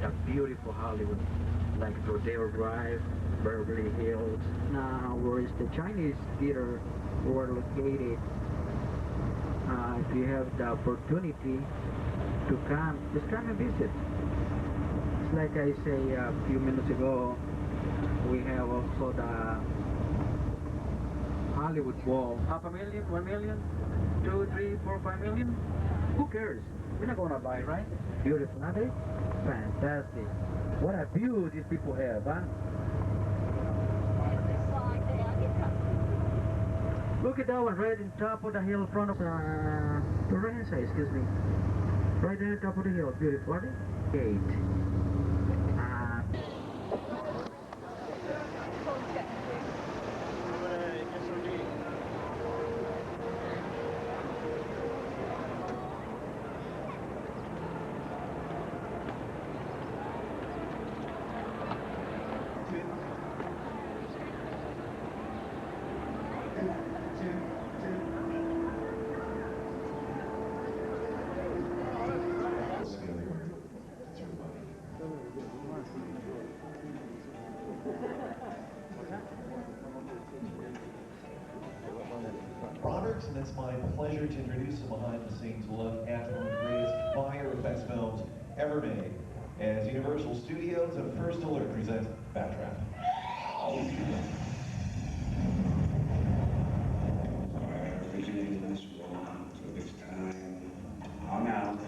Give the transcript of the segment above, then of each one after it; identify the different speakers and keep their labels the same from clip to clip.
Speaker 1: a beautiful Hollywood, like Rodeo Drive, Beverly Hills. Now, whereas the Chinese theater were located, if you have the opportunity to come, just come and visit. It's like I say a few minutes ago, we have also the Hollywood Bowl. Half a million, 1 million, 2, 3, 4, 5 million? Who cares? We're not gonna buy, right? Beautiful, aren't they? Fantastic. What a view these people have, huh? Look at that one right in top of the hill in front of Lorenza, excuse me. Right there on top of the hill. Beautiful, aren't they? Gate.
Speaker 2: Roberts, and it's my pleasure to introduce a behind-the-scenes look at one of the greatest fire effects films ever made, as Universal Studios and First Alert present Backdraft.
Speaker 3: Fire originated in this world, took its time, hung out,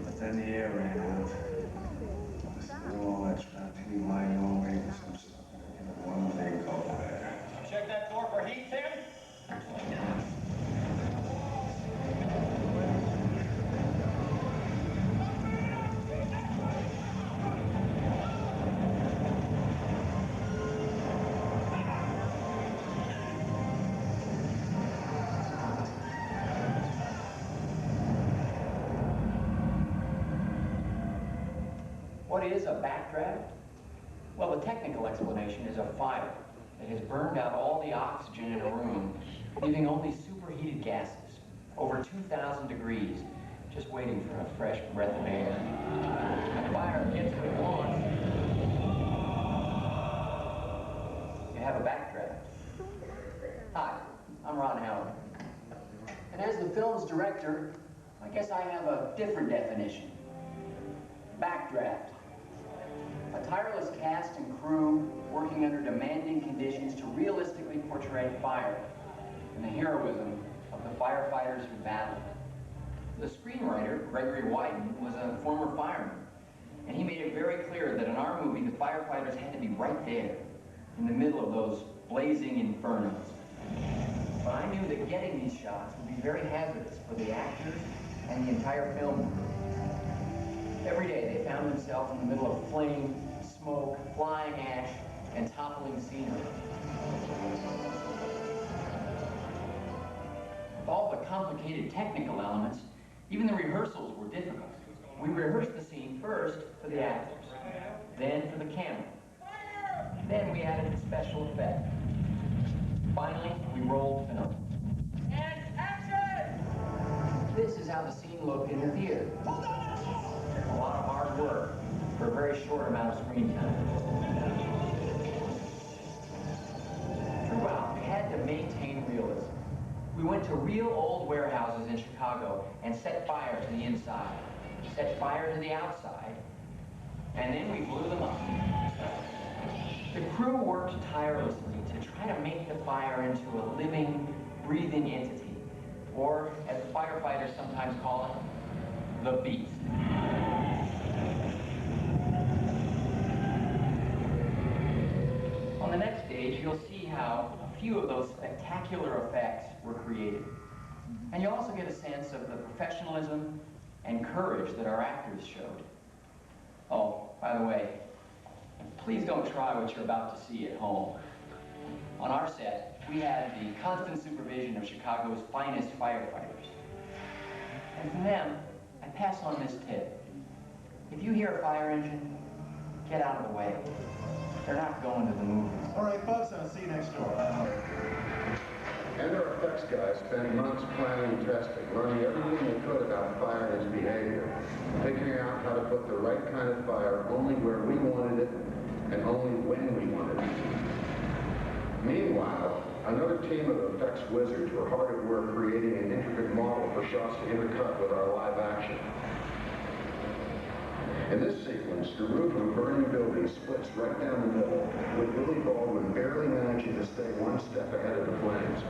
Speaker 3: but then the air ran out. This wall that's wrapped in lying all way for some stuff. One thing called fire.
Speaker 4: Check that door for heat, Tim? What is a backdraft? Well, the technical explanation is a fire that has burned out all the oxygen in a room, leaving only superheated gases, over 2,000 degrees, just waiting for a fresh breath of air. The fire gets what it wants. You have a backdraft. Hi, I'm Ron Howard. And as the film's director, I guess I have a different definition. Backdraft. A tireless cast and crew working under demanding conditions to realistically portray fire and the heroism of the firefighters who battled. The screenwriter, Gregory Wyden, was a former fireman, and he made it very clear that in our movie, the firefighters had to be right there, in the middle of those blazing infernos. But I knew that getting these shots would be very hazardous for the actors and the entire film crew. Every day they found themselves in the middle of flame, smoke, flying ash, and toppling scenery. With all the complicated technical elements, even the rehearsals were difficult. We rehearsed the scene first for the actors, then for the camera. Then we added a special effect. Finally, we rolled film. And action! This is how the scene looked in the theater. A lot of hard work for a very short amount of screen time. Throughout, we had to maintain realism. We went to real old warehouses in Chicago and set fire to the inside, set fire to the outside, and then we blew them up. The crew worked tirelessly to try to make the fire into a living, breathing entity, or as the firefighters sometimes call it, the beast. On the next stage, you'll see how a few of those spectacular effects were created. And you'll also get a sense of the professionalism and courage that our actors showed. Oh, by the way, please don't try what you're about to see at home. On our set, we had the constant supervision of Chicago's finest firefighters. And from them, I pass on this tip. If you hear a fire engine, get out of the way. They're not going to the movies.
Speaker 2: All right, folks, I'll see you next door.
Speaker 5: And our effects guys spent months planning and testing, learning everything they could about fire and its behavior, figuring out how to put the right kind of fire only where we wanted it and only when we wanted it. Meanwhile, another team of effects wizards were hard at work creating an intricate model for shots to intercut with our live action. In this sequence, the roof of a burning building splits right down the middle, with Billy Baldwin barely managing to stay one step ahead of the flames.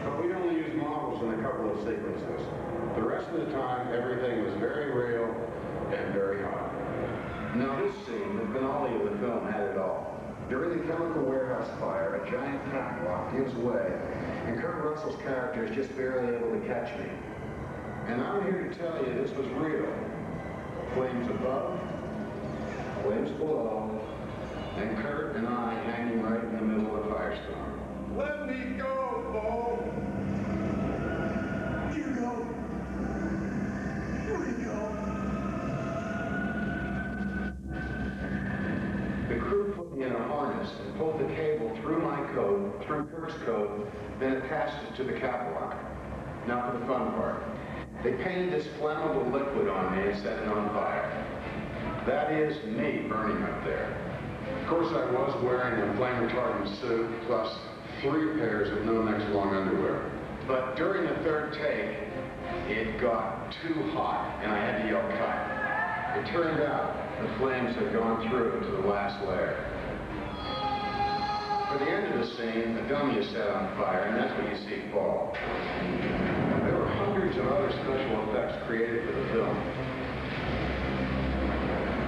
Speaker 5: But we'd only use models in a couple of sequences. The rest of the time, everything was very real and very hot. Now this scene, the finale of the film, had it all. During the chemical warehouse fire, a giant catwalk gives way, and Kurt Russell's character is just barely able to catch me. And I'm here to tell you this was real. Flames above, flames below, and Kurt and I hanging right in the middle of the firestorm.
Speaker 3: Let me go, Bo! You go! You go!
Speaker 5: The crew put me in a harness and pulled the cable through my coat, through Kurt's coat, then attached it to the catwalk. Now for the fun part. They painted this flammable liquid on me and set it on fire. That is me burning up there. Of course, I was wearing a flame retardant suit, plus 3 pairs of no next long underwear. But during the third take, it got too hot, and I had to yell cut. It turned out the flames had gone through to the last layer. For the end of the scene, the dummy is set on fire, and that's what you see fall. There were hundreds of other special effects created for the film.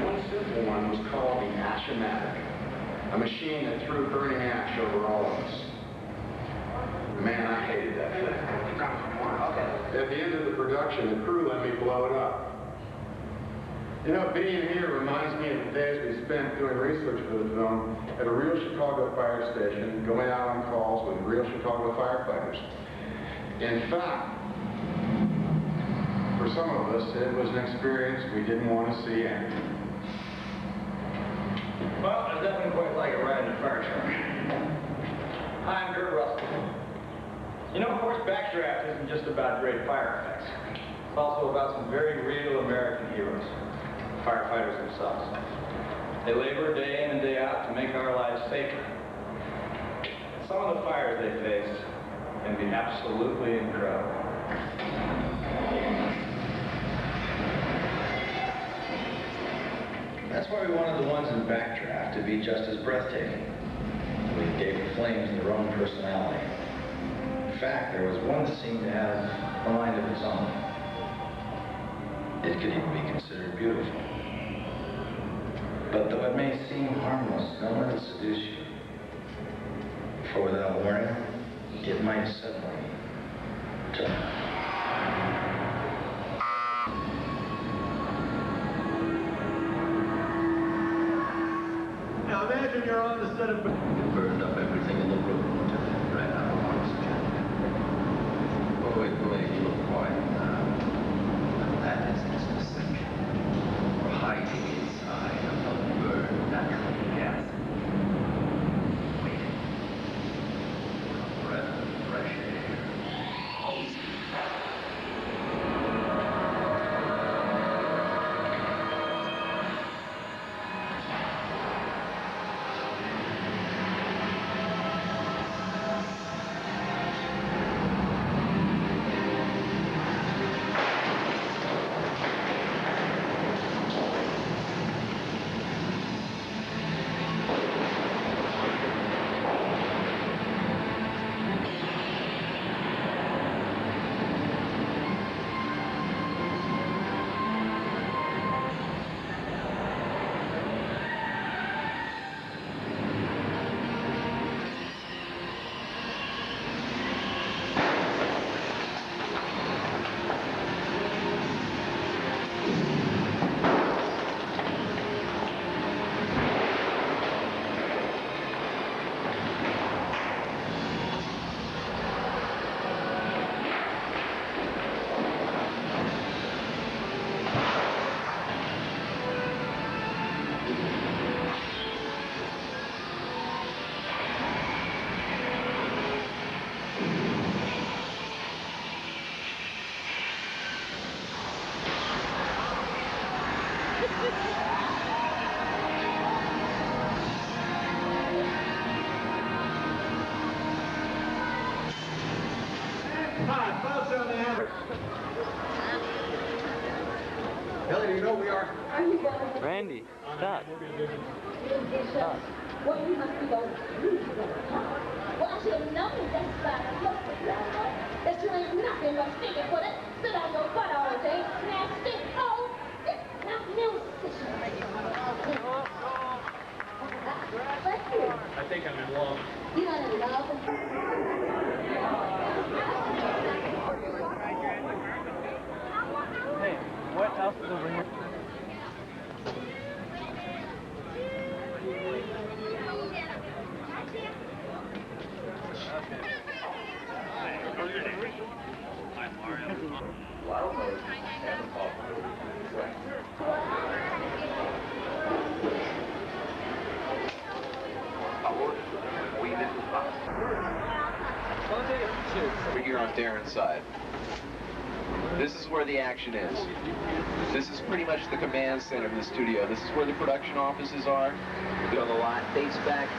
Speaker 5: One simple one was called the Ash-O-Matic, a machine that threw burning ash over all of us. Man, I hated that thing. At the end of the production, the crew let me blow it up. You know, being here reminds me of the days we spent doing research for the film at a real Chicago fire station, going out on calls with real Chicago firefighters. In fact, for some of us, it was an experience we didn't want to see end.
Speaker 6: Well, there's nothing quite like a ride in a fire truck. I'm Kurt Russell. You know, of course, Backdraft isn't just about great fire effects. It's also about some very real American heroes, firefighters themselves. They labor day in and day out to make our lives safer. Some of the fires they face can be absolutely incredible. That's why we wanted the ones in Backdraft to be just as breathtaking. We gave the flames their own personality. In fact, there was one that seemed to have a mind of its own. It could even be considered beautiful. But though it may seem harmless, don't let it seduce you. For without warning, it might suddenly turn.
Speaker 3: Now imagine you're on the set of...
Speaker 7: Burned up everything in the room until it ran out of oxygen. Oh, it may look quiet now, but that is just essential for hiding inside of unburned natural gas. Waiting for a breath of fresh air.
Speaker 6: Kelly, do you know we are?
Speaker 8: Randy, stop. Stop.
Speaker 9: Well, you must be going to well, I should have known that's why I looked at you. That you ain't nothing but stinking for that. Sit on your butt all day. Nasty. Oh, it's not musician.
Speaker 6: I think I'm in love.
Speaker 9: You're not in love.
Speaker 8: Hey, what else is over here?
Speaker 7: We're here on Darren's side. This is where the action is. This is pretty much the command center of the studio. This is where the production offices are. The lot dates back,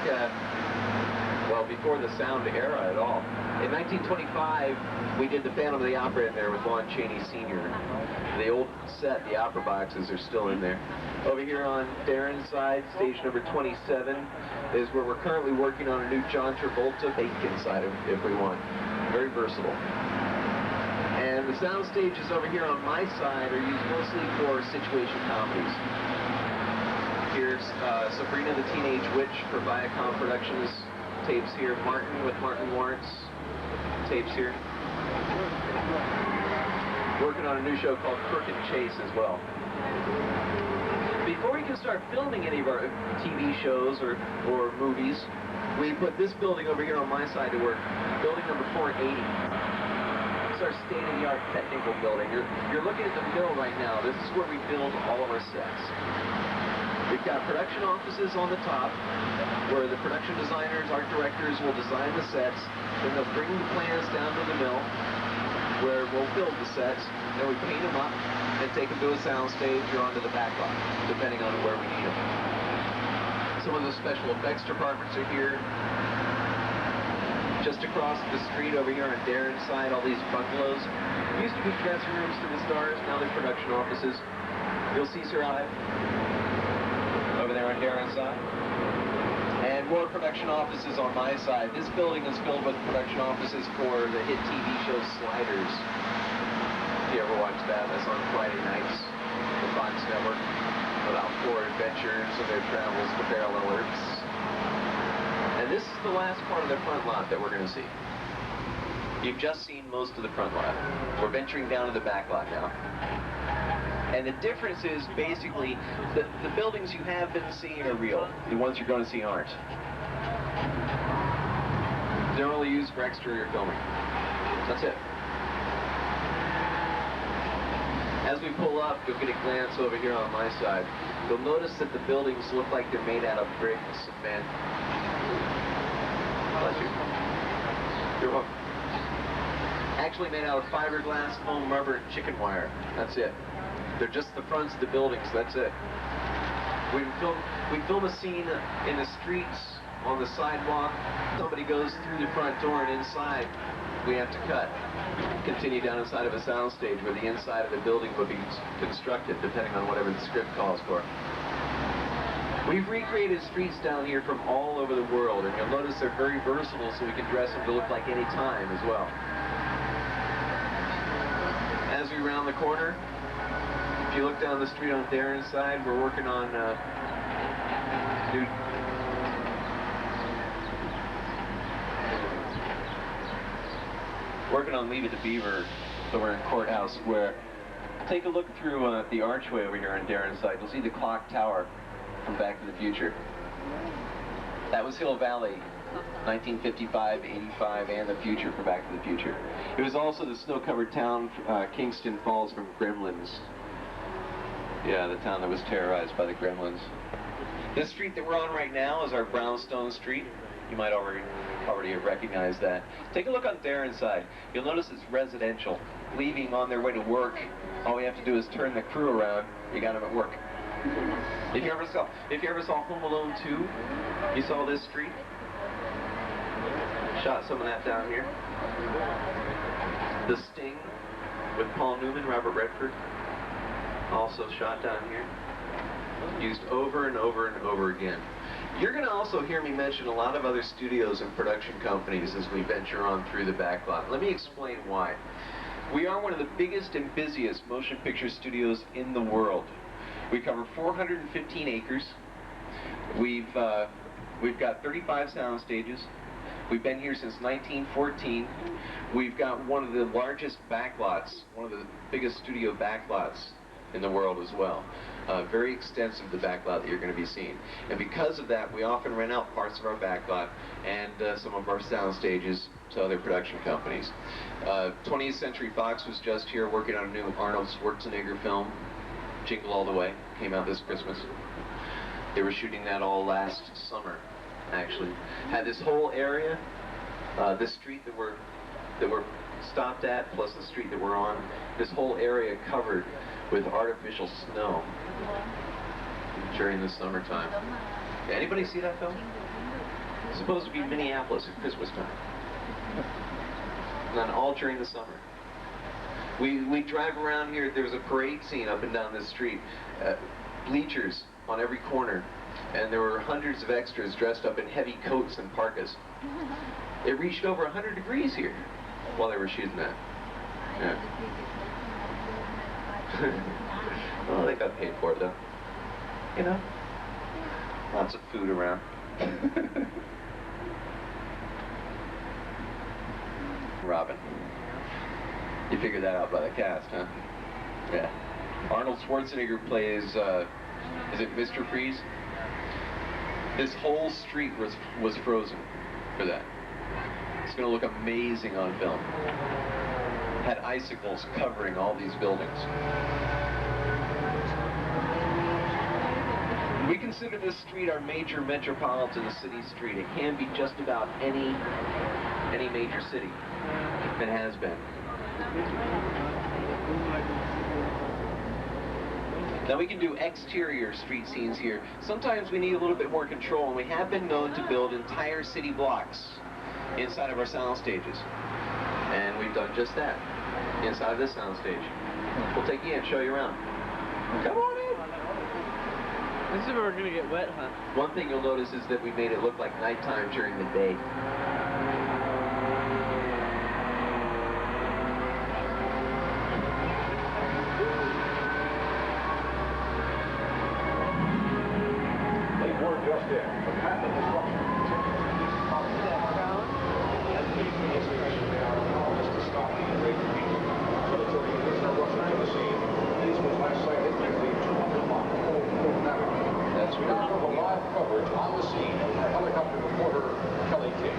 Speaker 7: well, before the sound era at all. In 1925, we did the Phantom of the Opera in there with Lon Chaney Sr. The old set, the opera boxes, are still in there. Over here on Darren's side, stage number 27, is where we're currently working on a new John Travolta fake inside if we want. Very versatile. And the sound stages over here on my side are used mostly for situation comedies. Here's Sabrina the Teenage Witch for Viacom Productions. Tapes here. Martin with Martin Lawrence. Tapes here. Working on a new show called Crook and Chase as well. Before we can start filming any of our TV shows or movies, we put this building over here on my side to work. Building number 480. It's our state-of-the-art technical building. You're looking at the mill right now. This is where we build all of our sets. We've got production offices on the top, where the production designers, art directors will design the sets, then they'll bring the plans down to the mill, where we'll build the sets, then we paint them up, and take them to a sound stage or onto the back lot, depending on where we need them. Some of the special effects departments are here. Just across the street over here on Darren's side, all these bungalows. Used to be dressing rooms for the stars, now they're production offices. You'll see Sir Ive over there on Darren's side. And more production offices on my side. This building is filled with production offices for the hit TV show Sliders. If you ever watch that, that's on Friday nights, the Fox Network, about 4 adventures and their travels to parallel Earths. And this is the last part of the front lot that we're going to see. You've just seen most of the front lot. We're venturing down to the back lot now. And the difference is basically the buildings you have been seeing are real. The ones you're going to see aren't. They're only used for exterior filming. That's it. As we pull up, you'll get a glance over here on my side. You'll notice that the buildings look like they're made out of brick, cement. Bless you. You're welcome. Actually made out of fiberglass, foam, rubber, and chicken wire. That's it. They're just the fronts of the buildings. That's it. We film a scene in the streets, on the sidewalk. Somebody goes through the front door and inside. We have to cut. Continue down inside of a soundstage where the inside of the building will be constructed, depending on whatever the script calls for. We've recreated streets down here from all over the world, and you'll notice they're very versatile, so we can dress them to look like any time as well. As we round the corner, if you look down the street on Darren's side, we're working on new... Working on Leave It to Beaver, so we're in Courthouse Square. Take a look through the archway over here on Darren's side. You'll see the clock tower from Back to the Future. That was Hill Valley, 1955, 85, and the future for Back to the Future. It was also the snow-covered town, Kingston Falls from Gremlins. Yeah, the town that was terrorized by the Gremlins. This street that we're on right now is our Brownstone Street. You might already have recognized that. Take a look on Darren's side. You'll notice it's residential. Leaving on their way to work, all we have to do is turn the crew around. You got them at work. If you ever saw Home Alone 2, you saw this street.
Speaker 10: Shot some of that down here. The Sting with Paul Newman, Robert Redford, also shot down here. Used over and over and over again. You're going to also hear me mention a lot of other studios and production companies as we venture on through the backlot. Let me explain why. We are one of the biggest and busiest motion picture studios in the world. We cover 415 acres. We've got 35 sound stages. We've been here since 1914. We've got one of the largest backlots, one of the biggest studio backlots in the world as well. Very extensive, the backlot that you're going to be seeing. And because of that, we often rent out parts of our backlot and some of our sound stages to other production companies. 20th Century Fox was just here working on a new Arnold Schwarzenegger film, Jingle All the Way, came out this Christmas. They were shooting that all last summer, actually. Had this whole area, this street that we're stopped at, plus the street that we're on, this whole area covered with artificial snow during the summertime. Anybody see that film? It's supposed to be Minneapolis at Christmas time. And then all during the summer. We drive around here, there's a parade scene up and down this street. Bleachers on every corner. And there were hundreds of extras dressed up in heavy coats and parkas. It reached over 100 degrees here while they were shooting that. Yeah. Well, they got paid for it though. You know, lots of food around. Robin. You figured that out by the cast, huh? Yeah. Arnold Schwarzenegger plays, is it Mr. Freeze? This whole street was frozen for that. It's going to look amazing on film. Had icicles covering all these buildings. We consider this street our major metropolitan city street. It can be just about any major city. It has been. Now we can do exterior street scenes here. Sometimes we need a little bit more control, and we have been known to build entire city blocks inside of our sound stages. And we've done just that inside of this sound stage. We'll take you in and show you around. Come on in.
Speaker 8: This is where we're gonna get wet, huh?
Speaker 10: One thing you'll notice is that we made it look like nighttime during the day.
Speaker 5: Live coverage on the scene, helicopter reporter Kelly King.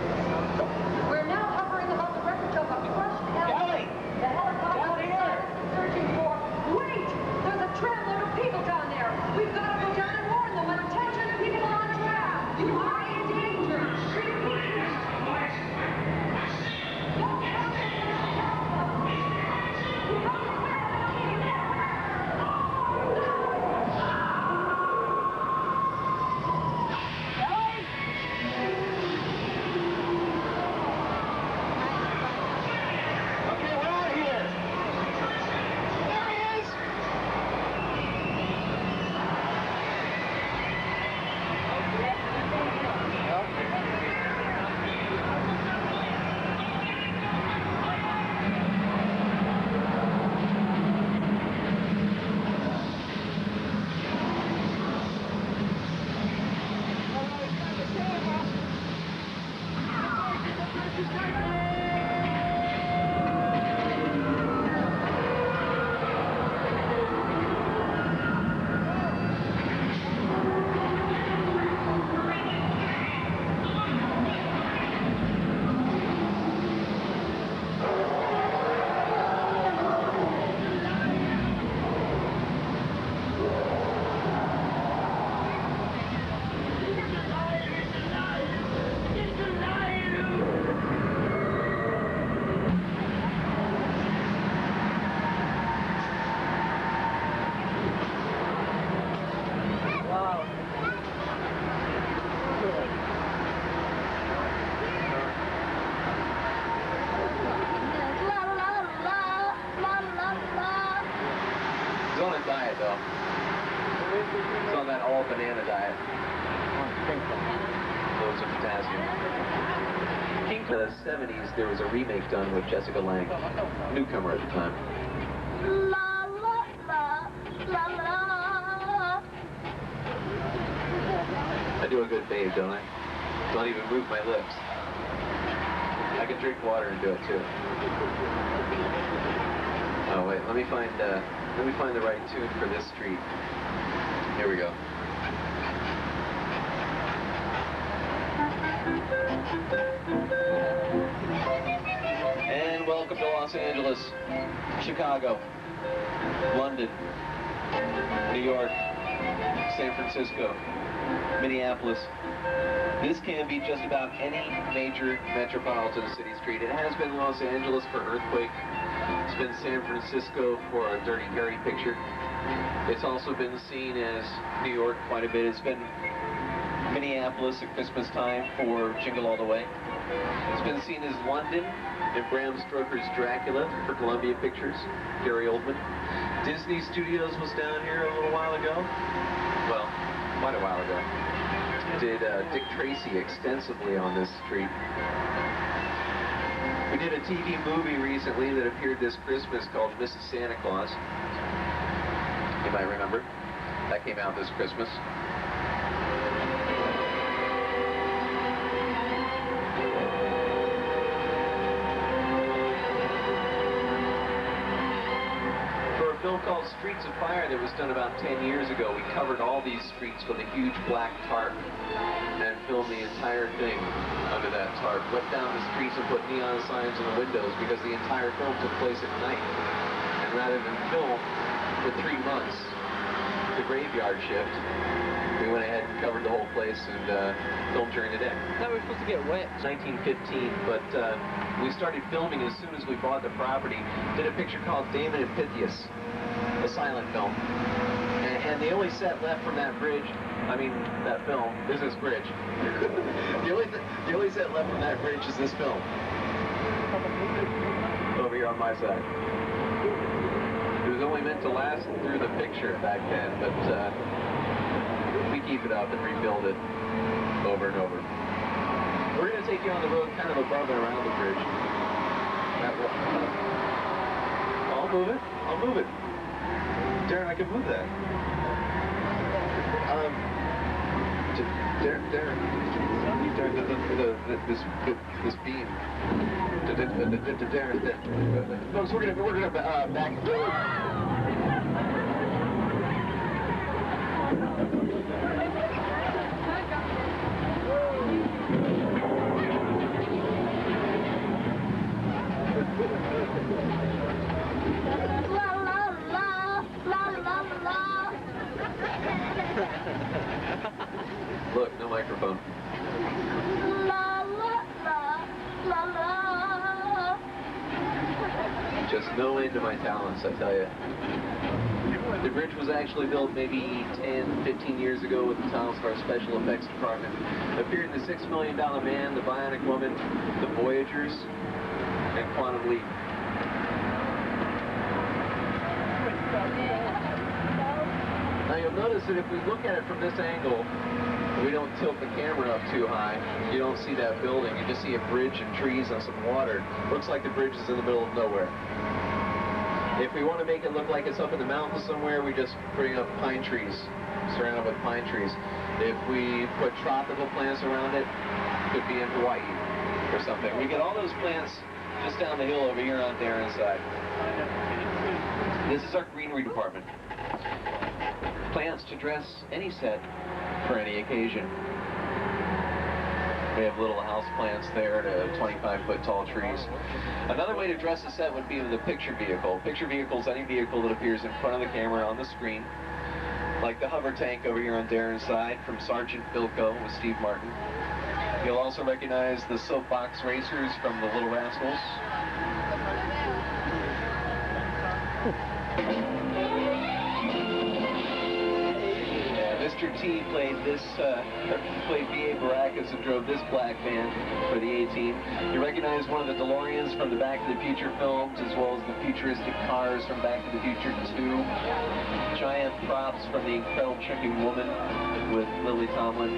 Speaker 10: In the 70s, there was a remake done with Jessica Lange, newcomer at the time.
Speaker 9: La la la la la.
Speaker 10: I do a good babe, don't I? Don't even move my lips. I can drink water and do it too. Oh wait, let me find the right tune for this street. Here we go. And welcome to Los Angeles, Chicago, London, New York, San Francisco, Minneapolis. This can be just about any major metropolitan city street. It has been Los Angeles for Earthquake. It's been San Francisco for a Dirty Harry picture. It's also been seen as New York quite a bit. It's been Minneapolis at Christmas time for Jingle All the Way. It's been seen as London in Bram Stoker's Dracula for Columbia Pictures, Gary Oldman. Disney Studios was down here a little while ago. Well, quite a while ago. Did Dick Tracy extensively on this street. We did a TV movie recently that appeared this Christmas called Mrs. Santa Claus. You might remember. That came out this Christmas. For a film called Streets of Fire that was done about 10 years ago, we covered all these streets with a huge black tarp and filmed the entire thing under that tarp. Went down the streets and put neon signs in the windows because the entire film took place at night. And rather than film for 3 months, the graveyard shift, we went ahead and covered the whole place and filmed during the day.
Speaker 8: I thought we were supposed to get wet.
Speaker 10: 1915, but we started filming as soon as we bought the property. Did a picture called Damon and Pythias, a silent film. And the only set left from that bridge, that film, is this bridge. the only set left from that bridge is this film. Over here on my side. It was only meant to last through the picture back then, but we keep it up and rebuild it over and over. We're going to take you on the road kind of above and around the bridge. I'll move it. I'll move it. Darren, I can move that. Darren, this beam. Darren, folks, we're gonna back. Look, no microphone.
Speaker 9: La la la la la.
Speaker 10: Just no end to my talents, I tell you. The bridge was actually built maybe 10, 15 years ago with the talents of our special effects department. Appeared in the $6 Million Man, The Bionic Woman, The Voyagers, and Quantum Leap. Now you'll notice that if we look at it from this angle, we don't tilt the camera up too high. You don't see that building. You just see a bridge and trees and some water. Looks like the bridge is in the middle of nowhere. If we want to make it look like it's up in the mountains somewhere, we just bring up pine trees, surround it with pine trees. If we put tropical plants around it, it could be in Hawaii or something. We get all those plants just down the hill over here on Darren's side. This is our greenery department. Plants to dress any set for any occasion. We have little house plants there to 25-foot tall trees. Another way to dress a set would be with a picture vehicle. Picture vehicle is any vehicle that appears in front of the camera on the screen, like the hover tank over here on Darren's side from Sergeant Bilko with Steve Martin. You'll also recognize the soapbox racers from the Little Rascals. Mr. T played B.A. Baracus and drove this black van for the A-Team. You recognize one of the DeLoreans from the Back to the Future films, as well as the futuristic cars from Back to the Future 2. Giant props from The Incredible Chicken Woman with Lily Tomlin.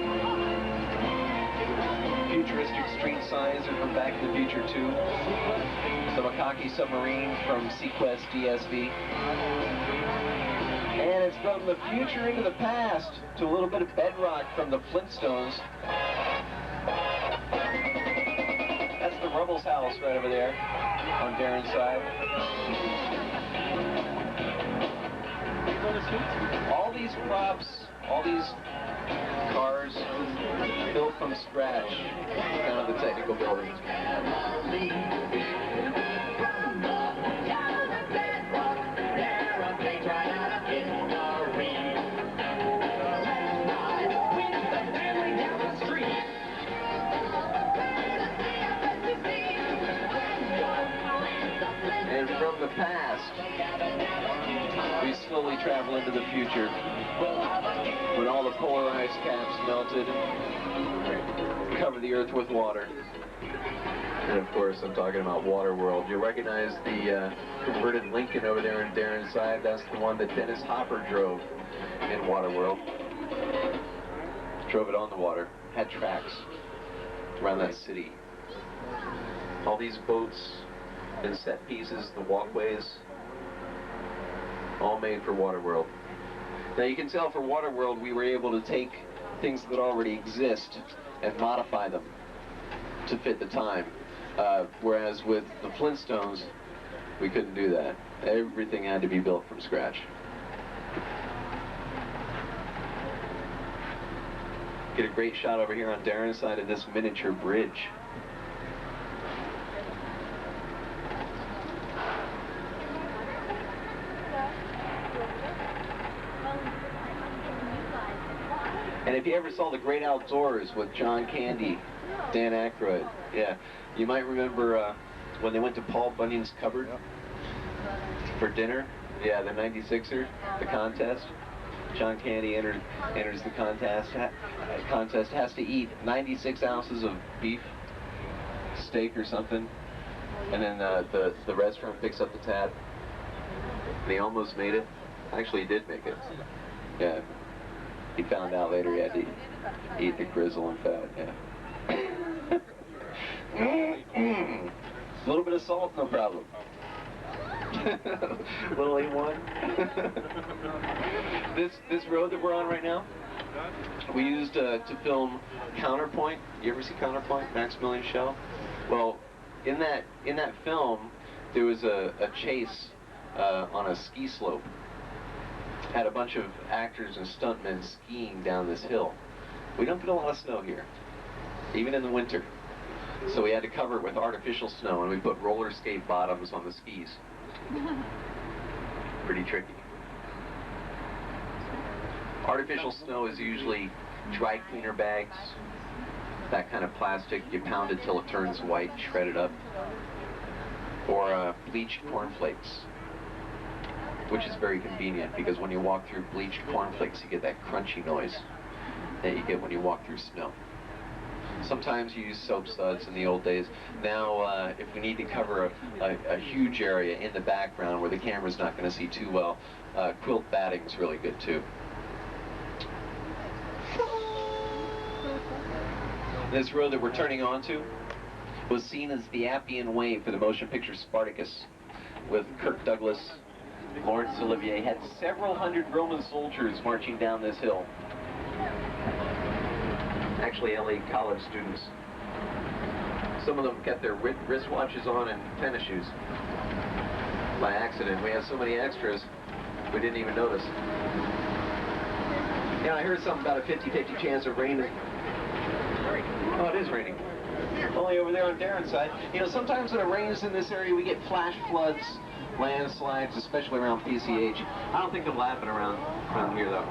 Speaker 10: futuristic street signs are from Back to the Future 2. The Makaki submarine from Sequest DSV. And it's from the future into the past to a little bit of bedrock from the Flintstones. That's the Rubble's house right over there on Darren's side. All these props, all these cars built from scratch, kind of the technical buildings. And from the past, we slowly travel into the future when all the polar ice caps melted, cover the earth with water. And of course, I'm talking about Waterworld. You recognize the converted Lincoln over there on Darren's side? That's the one that Dennis Hopper drove in Waterworld. Drove it on the water, had tracks around that city. All these boats and set pieces, the walkways, all made for Waterworld. Now you can tell for Waterworld we were able to take things that already exist and modify them to fit the time. Whereas with the Flintstones, we couldn't do that. Everything had to be built from scratch. Get a great shot over here on Darren's side of this miniature bridge. And if you ever saw The Great Outdoors with John Candy, Dan Aykroyd, yeah, you might remember when they went to Paul Bunyan's cupboard for dinner. Yeah, the 96er, the contest. John Candy enters the contest, has to eat 96 ounces of beef, steak or something, and then the restaurant picks up the tab. And he almost made it. Actually, he did make it. Yeah. He found out later he had to eat the grizzle and fat, yeah. A little bit of salt, no problem. Little A1. This road that we're on right now, we used to film Counterpoint. You ever see Counterpoint, Maximilian Schell? Well, in that film, there was a chase on a ski slope. Had a bunch of actors and stuntmen skiing down this hill. We don't get a lot of snow here, even in the winter. So we had to cover it with artificial snow, and we put roller skate bottoms on the skis. Pretty tricky. Artificial snow is usually dry cleaner bags, that kind of plastic. You pound it till it turns white, shred it up. Or bleached cornflakes, which is very convenient because when you walk through bleached cornflakes, you get that crunchy noise that you get when you walk through snow. Sometimes you use soap suds in the old days. Now, if we need to cover a huge area in the background where the camera's not going to see too well, quilt batting's really good too. This road that we're turning onto was seen as the Appian Way for the motion picture Spartacus, with Kirk Douglas, Laurence Olivier, had several hundred Roman soldiers marching down this hill. Actually, LA college students. Some of them kept their wristwatches on and tennis shoes. By accident. We had so many extras, we didn't even notice. Yeah, I heard something about a 50-50 chance of rain. Oh, it is raining. Only over there on Darren's side. You know, sometimes when it rains in this area, we get flash floods, landslides, especially around PCH. I don't think it'll happen around here, though.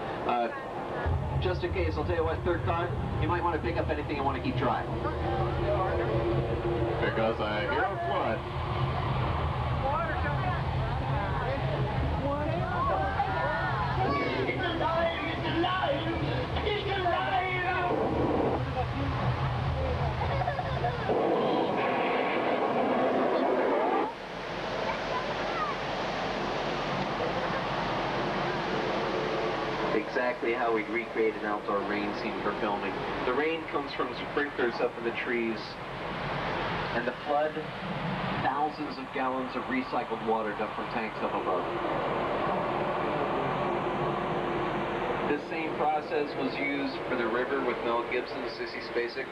Speaker 10: Just in case, I'll tell you what, third car, you might want to pick up anything you want to keep dry. Because I hear a flood.
Speaker 9: It's alive! It's alive! It's alive!
Speaker 10: exactly how we recreate an outdoor rain scene for filming. The rain comes from sprinklers up in the trees, and the flood, thousands of gallons of recycled water dumped from tanks up above. This same process was used for The River with Mel Gibson and Sissy Spacek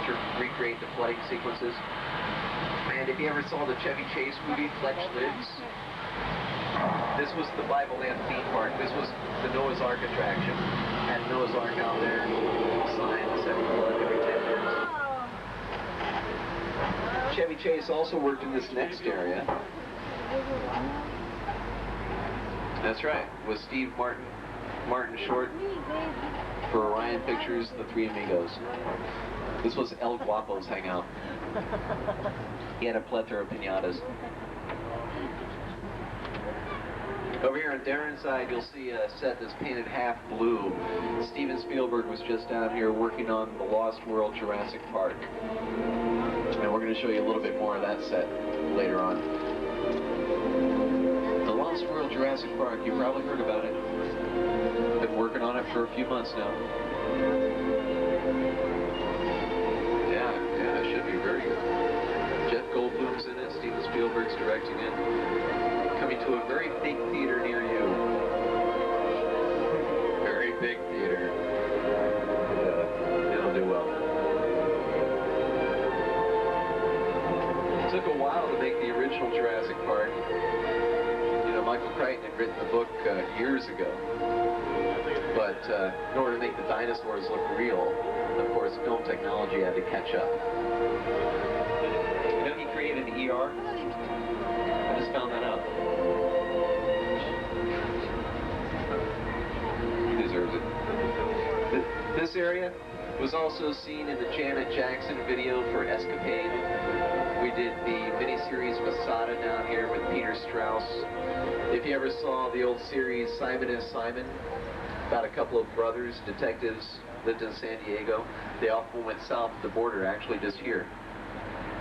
Speaker 10: to recreate the flooding sequences. And if you ever saw the Chevy Chase movie, Fletch Lives, this was the Bible Land theme park. This was the Noah's Ark attraction. Had Noah's Ark out there, signs that flood every 10 minutes. Chevy Chase also worked in this next area. That's right, with Steve Martin Short for Orion Pictures, The Three Amigos. This was El Guapo's hangout. He had a plethora of piñatas. Over here on Darren's side, you'll see a set that's painted half blue. Steven Spielberg was just down here working on The Lost World Jurassic Park. And we're going to show you a little bit more of that set later on. The Lost World Jurassic Park, you've probably heard about it. Been working on it for a few months now. Yeah, it should be very good. Jeff Goldblum's in it, Steven Spielberg's directing it. Coming to a very big theater near you. Very big theater. It'll do well. It took a while to make the original Jurassic Park. You know, Michael Crichton had written the book years ago. But in order to make the dinosaurs look real, of course, film technology had to catch up. You know, he created an ER. I just found that out. He deserves it. This area was also seen in the Janet Jackson video for Escapade. We did the miniseries Masada down here with Peter Strauss. If you ever saw the old series Simon and Simon, about a couple of brothers, detectives, lived in San Diego. They often went south of the border, actually just here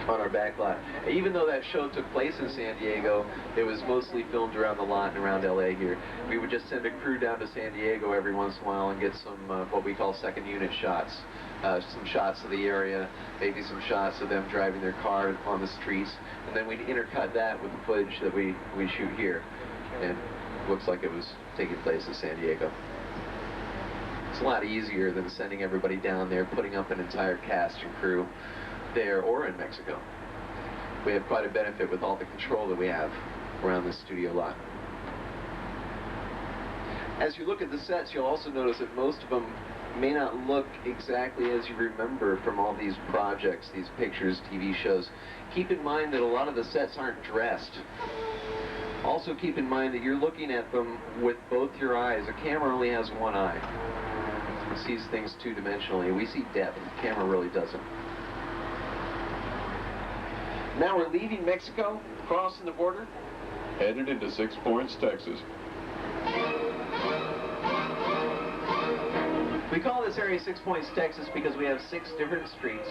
Speaker 10: on our back lot. Even though that show took place in San Diego, it was mostly filmed around the lot and around LA here. We would just send a crew down to San Diego every once in a while and get some what we call second unit shots. Some shots of the area, maybe some shots of them driving their car on the streets, and then we'd intercut that with the footage that we shoot here. And it looks like it was taking place in San Diego. It's a lot easier than sending everybody down there, putting up an entire cast and crew there or in Mexico. We have quite a benefit with all the control that we have around this studio lot. As you look at the sets, you'll also notice that most of them may not look exactly as you remember from all these projects, these pictures, TV shows. Keep in mind that a lot of the sets aren't dressed. Also keep in mind that you're looking at them with both your eyes. A camera only has one eye. It sees things two-dimensionally. We see depth. The camera really doesn't. Now we're leaving Mexico, crossing the border,
Speaker 11: headed into 6 Points, Texas.
Speaker 10: We call this area 6 Points, Texas because we have 6 different streets.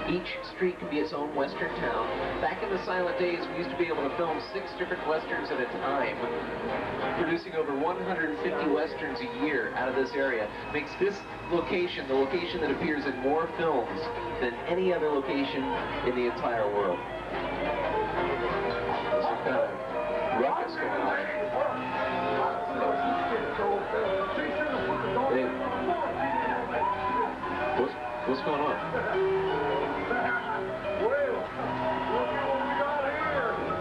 Speaker 10: Each street can be its own western town. Back in the silent days, we used to be able to film 6 different westerns at a time, producing over 150 westerns a year out of this area. Makes this location the location that appears in more films than any other location in the entire world. There's some kind of ruckus going on. Hey, what's going on?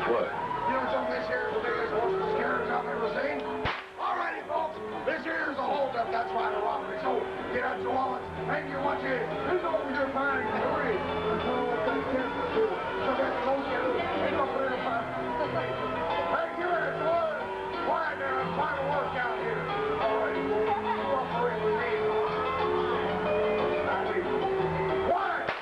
Speaker 11: What?
Speaker 3: You know something, this here is the biggest horse scares I've ever seen. Alrighty, folks, this here is a holdup, that's why the robbery. So get out your wallets, hang your watch in. Who's over here buying the three? So that's close to you. Ain't no clear to find. Hey, give it a blood. Quiet now, I'm trying to work out here. Alrighty, cooperate with me. Quiet!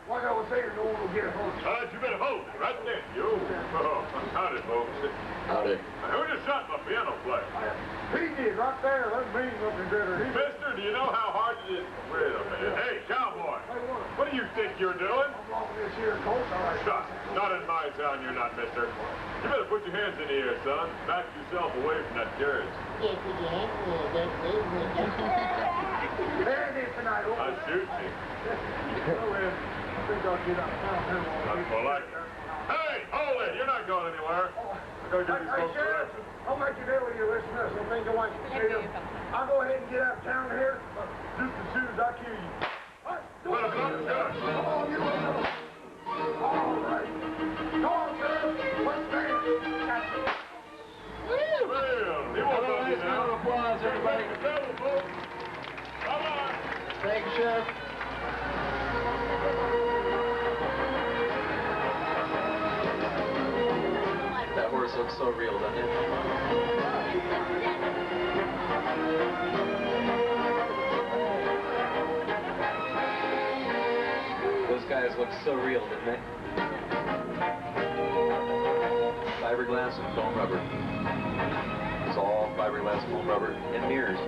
Speaker 3: Like I was saying, no one will get a hold.
Speaker 11: You better hold it right there, you. Oh, howdy, folks.
Speaker 10: Howdy.
Speaker 11: Who just shot my piano player?
Speaker 3: He did, right there. That's mean looking critter.
Speaker 11: Mister, do you know how hard it is? Wait a minute. Hey, cowboy.
Speaker 3: Hey, what?
Speaker 11: you're doing?
Speaker 3: This here coat, all right.
Speaker 11: Shut. Not in my town, you're not, mister. You better put your hands in the air, son. Back yourself away from that carriage.
Speaker 3: There it is tonight.
Speaker 11: I shoot you.
Speaker 3: I think I'll get uptown here.
Speaker 11: That's more like it. Hey, hold it! You're not going anywhere. I gotta give these folks
Speaker 3: Sheriff,
Speaker 11: directions.
Speaker 3: I'll make you deal with you listeners and think I want you to see them. I'll go ahead and get uptown here. Just as soon as I kill you.
Speaker 11: Let him look good.
Speaker 3: Come on, you little. All right. Come on, Sheriff. Let's dance.
Speaker 11: Well, he won't love you now.
Speaker 8: Round of applause, everybody.
Speaker 11: Come on.
Speaker 8: Thank you, Sheriff. That horse looks so real, doesn't it? Those guys look so real, didn't they? Fiberglass and foam rubber. It's all fiberglass, foam rubber, and mirrors.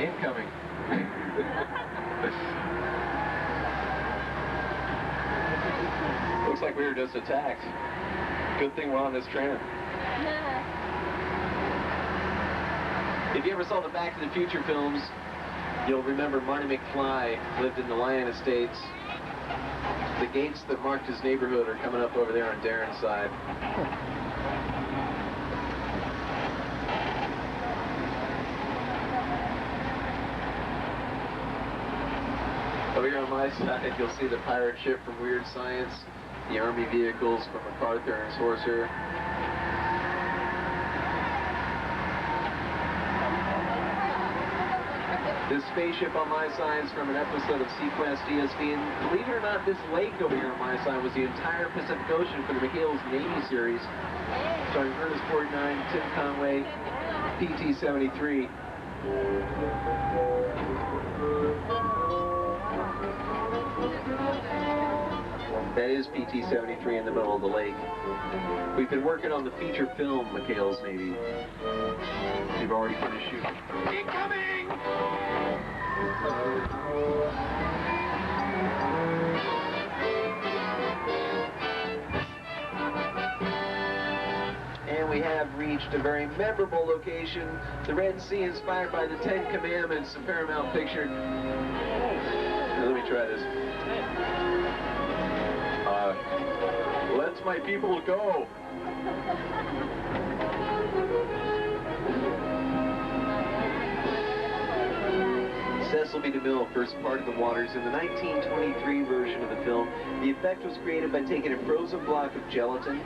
Speaker 8: Incoming. Looks like we were just attacked. Good thing we're on this train. If you ever saw the Back to the Future films, you'll remember Marty McFly lived in the Lyon Estates. The gates that marked his neighborhood are coming up over there on Darren's side. Over here on my side, you'll see the pirate ship from Weird Science, the Army vehicles from MacArthur and Sorcerer. This spaceship on my side is from an episode of Sequest DSD, and believe it or not, this lake over here on my side was the entire Pacific Ocean for the McHale's Navy series, starring Ernest 49, Tim Conway, PT-73. That is PT-73 in the middle of the lake. We've been working on the feature film, McHale's Navy. We've already finished shooting. Incoming! And we have reached a very memorable location, the Red Sea, inspired by the Ten Commandments, a Paramount picture. Now, let me try this. Let my people go. Cecil B. DeMille first parted the waters in the 1923 version of the film. The effect was created by taking a frozen block of gelatin.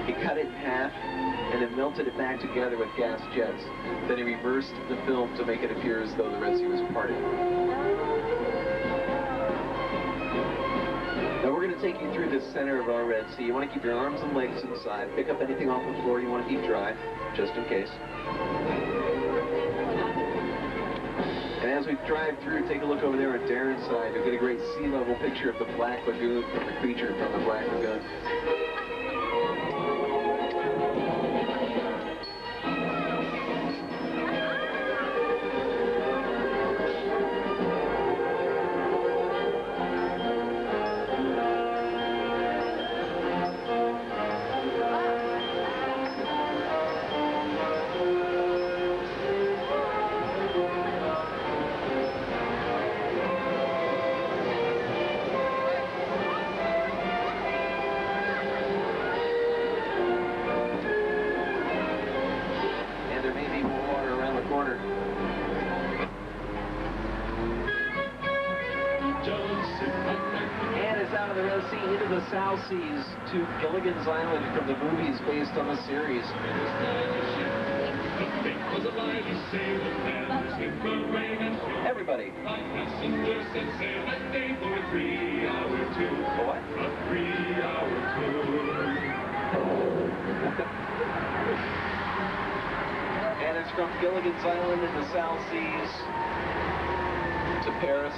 Speaker 8: He cut it in half and then melted it back together with gas jets. Then he reversed the film to make it appear as though the Red Sea was parted. Now we're going to take you through the center of our Red Sea. You want to keep your arms and legs to the side. Pick up anything off the floor you want to keep dry, just in case. And as we drive through, take a look over there on Darren's side. You'll get a great sea level picture of the Black Lagoon from the creature from the Black Lagoon. South Seas to Gilligan's Island from the movies based on the series. Everybody. What? And it's from Gilligan's Island in the South Seas to Paris,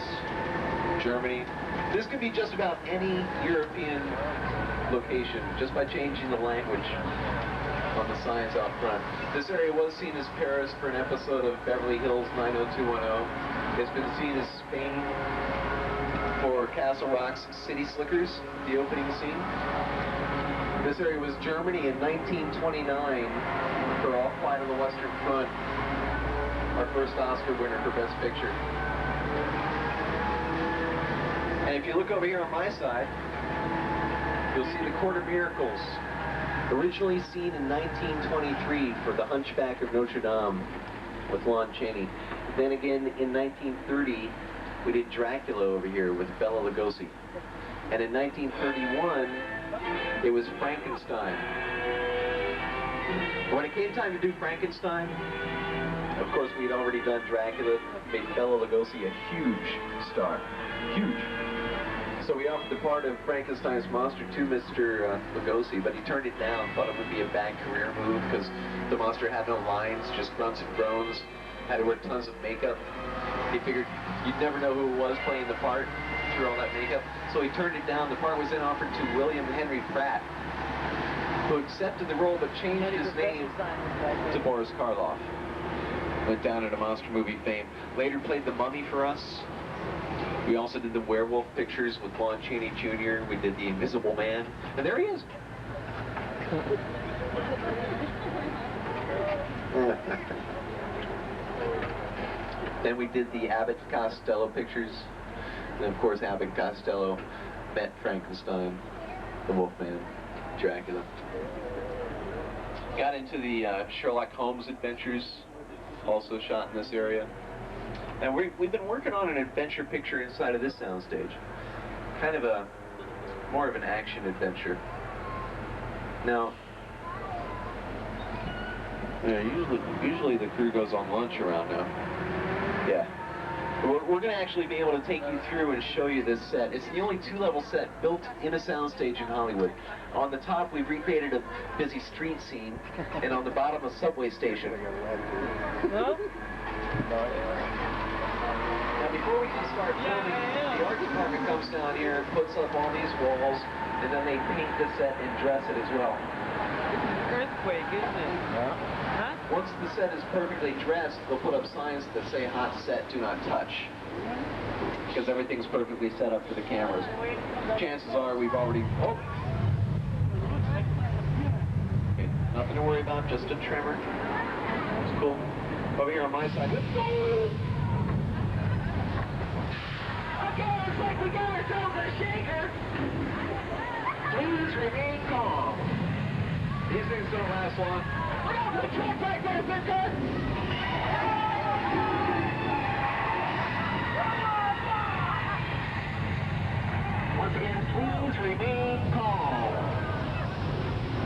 Speaker 8: Germany. This could be just about any European location, just by changing the language.
Speaker 10: on the signs out front. This area was seen as Paris for an episode of Beverly Hills 90210. It's been seen as Spain for Castle Rock's City Slickers, the opening scene. This area was Germany in 1929 for All Quiet on the Western Front, our first Oscar winner for Best Picture. And if you look over here on my side, you'll see the Court of Miracles, originally seen in 1923 for The Hunchback of Notre Dame with Lon Chaney. Then again in 1930, we did Dracula over here with Bela Lugosi. And in 1931, it was Frankenstein. When it came time to do Frankenstein, of course we'd already done Dracula, made Bela Lugosi a huge star. Huge. So we offered the part of Frankenstein's monster to Mr. Lugosi, but he turned it down, thought it would be a bad career move because the monster had no lines, just grunts and groans, had to wear tons of makeup. He figured you'd never know who it was playing the part through all that makeup, so he turned it down. The part was then offered to William Henry Pratt, who accepted the role but changed his name to Boris Karloff. Went down into monster movie fame. Later played the Mummy for us. We also did the werewolf pictures with Lon Chaney Jr. We did the Invisible Man. And there he is. Then we did the Abbott Costello pictures. And of course Abbott Costello met Frankenstein, the Wolfman, Dracula. Got into the Sherlock Holmes adventures, also shot in this area. And we've been working on an adventure picture inside of this soundstage. Kind of more of an action adventure. Now, usually the crew goes on lunch around now. Yeah. We're going to actually be able to take you through and show you this set. It's the only two-level set built in a soundstage in Hollywood. On the top, we've recreated a busy street scene, and on the bottom, a subway station.
Speaker 1: No?
Speaker 10: Now, before we can start filming, the art department comes down here and puts up all these walls, and then they paint the set and dress it as well.
Speaker 1: It's an earthquake, isn't it?
Speaker 10: Yeah.
Speaker 1: Huh?
Speaker 10: Once the set is perfectly dressed, they'll put up signs that say "Hot set, do not touch," because everything's perfectly set up for the cameras. Chances are we've already... Oh! Okay, nothing to worry about, just a tremor. It's cool. Over here on my side.
Speaker 9: Okay, looks like we got ourselves a shaker.
Speaker 10: Please remain calm. These things don't last long.
Speaker 9: We got the truck right there, Victor.
Speaker 10: Once again, please remain calm.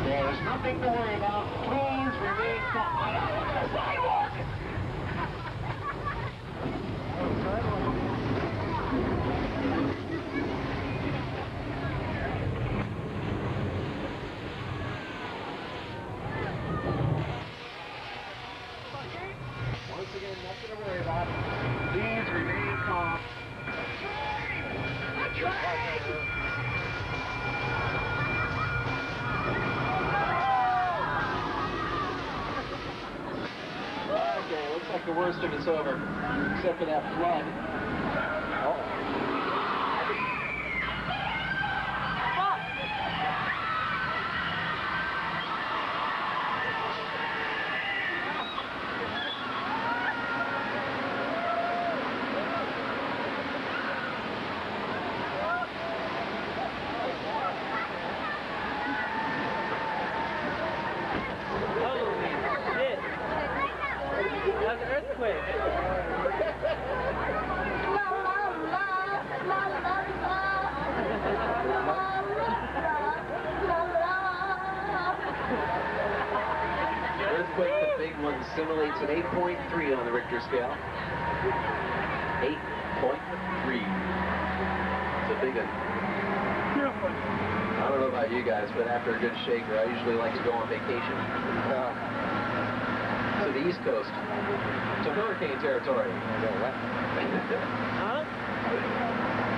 Speaker 10: There's nothing to worry about. Please remain calm.
Speaker 9: On the sidewalk.
Speaker 10: Once again, nothing to worry about. Please remain calm. Okay, looks like the worst of it's over, except for that flood. Oh. Simulates an 8.3 on the Richter scale. 8.3. It's a big one. I don't know about you guys, but after a good shaker, I usually like to go on vacation. To the East Coast. To hurricane territory.
Speaker 1: Huh?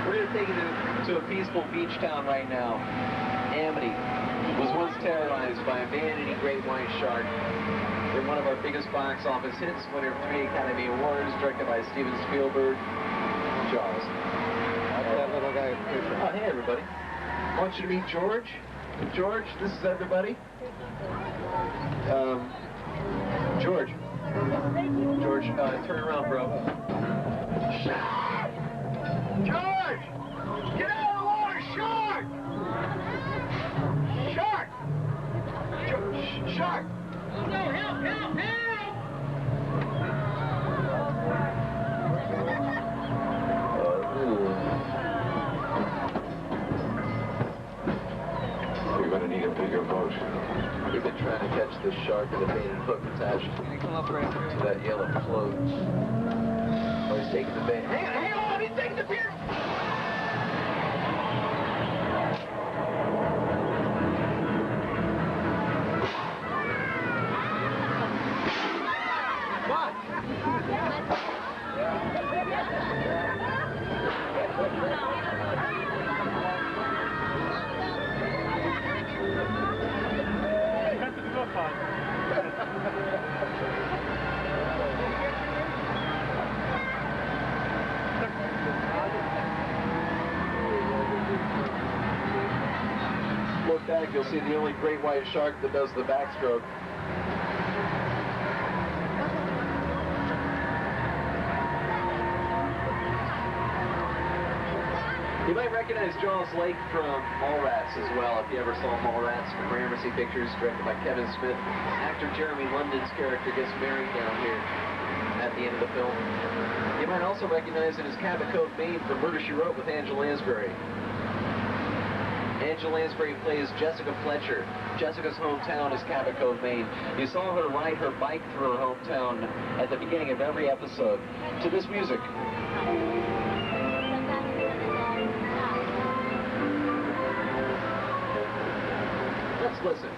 Speaker 10: We're going to take you to a peaceful beach town right now. Amity. was once terrorized by a man-eating great white shark in one of our biggest box office hits, winner of 3 Academy Awards, directed by Steven Spielberg. Jaws.
Speaker 12: That's that little guy.
Speaker 10: Oh, hey, everybody. I want you to meet George. George, this is everybody. George. George, turn around, bro. Shark! George! Get out of the water, shark! Shark! Shark! Oh no, help, help, help!
Speaker 5: We're going to need a bigger boat.
Speaker 10: We've been trying to catch this shark with a baited hook attached to that yellow float. Oh, he's taking the bait. Hang on, he's taking the pier! Look back, you'll see the only great white shark that does the backstroke. You might recognize Jaws Lake from Mallrats as well, if you ever saw Mallrats from Gramercy Pictures, directed by Kevin Smith. Actor Jeremy London's character gets married down here at the end of the film. You might also recognize it as Cabot Cove, Maine from Murder, She Wrote with Angela Lansbury. Angela Lansbury plays Jessica Fletcher. Jessica's hometown is Cabot Cove, Maine. You saw her ride her bike through her hometown at the beginning of every episode to this music. Let's listen.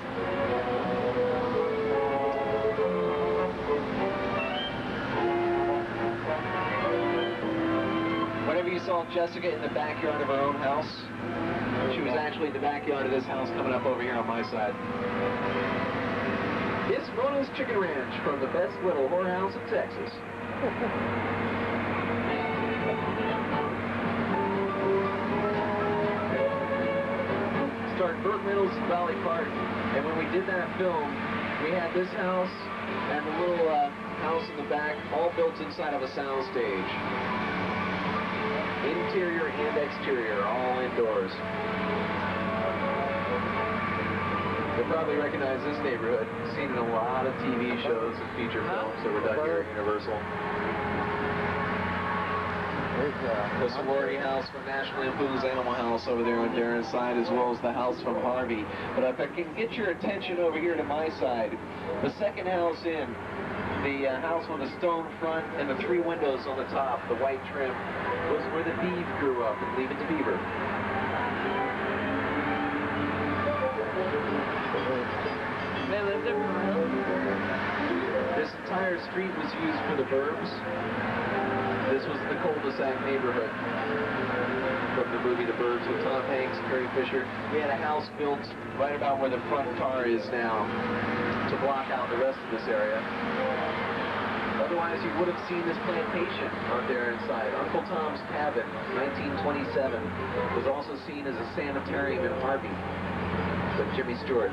Speaker 10: Whenever you saw Jessica in the backyard of her own house, she was actually in the backyard of this house coming up over here on my side. It's Mona's Chicken Ranch from the best little whorehouse in Texas. Starred Burt Reynolds in Valley Park, and when we did that film, we had this house and the little house in the back all built inside of a sound stage. Interior and exterior, all indoors. You'll probably recognize this neighborhood. Seen in a lot of TV shows and feature films that were done here at Universal. The sorority house from National Lampoon's Animal House over there on Darren's side, as well as the house from Harvey. But if I can get your attention over here to my side, the second house in, the house with the stone front and the 3 windows on the top, the white trim, was where the Beeve grew up in Leave It to Beaver. They lived there for real. This entire street was used for the burbs. This was the cul-de-sac neighborhood from the movie The Burbs with Tom Hanks and Carrie Fisher. We had a house built right about where the front car is now to block out the rest of this area. Otherwise, you would have seen this plantation on there inside. Uncle Tom's Cabin, 1927, was also seen as a sanitarium in Harvey with Jimmy Stewart.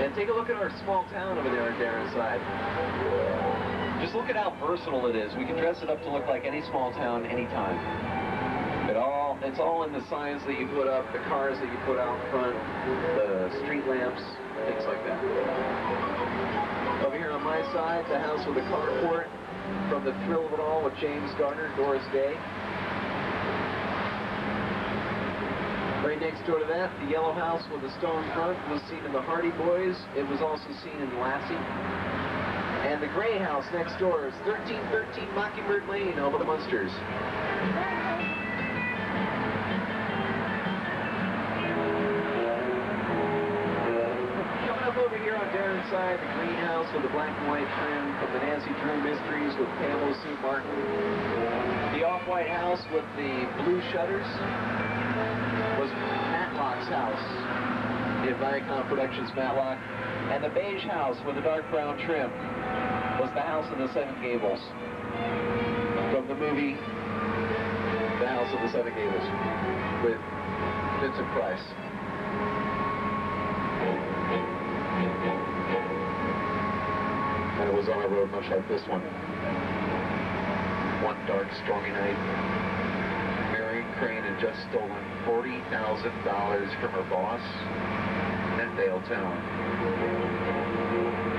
Speaker 10: And take a look at our small town over there on Darren's side. Just look at how versatile it is. We can dress it up to look like any small town anytime. It's all in the signs that you put up, the cars that you put out front, the street lamps, things like that. Over here on my side, the house with the carport from The Thrill of It All with James Garner, Doris Day. Right next door to that, the yellow house with the stone front was seen in The Hardy Boys. It was also seen in Lassie. And the gray house next door is 1313 Mockingbird Lane over the Munsters. Coming up over here on Darren's side, the greenhouse with the black and white trim from the Nancy Drew Mysteries with Pamela Sue Martin. The off-white house with the blue shutters was Matlock's
Speaker 8: house in Viacom Productions Matlock. And the beige house with the dark brown trim was the House of the Seven Gables. From the movie, The House of the Seven Gables, with Vincent Price. And it was on a road much like this one. One dark, stormy night, Marion Crane had just stolen $40,000 from her boss in Dale Town.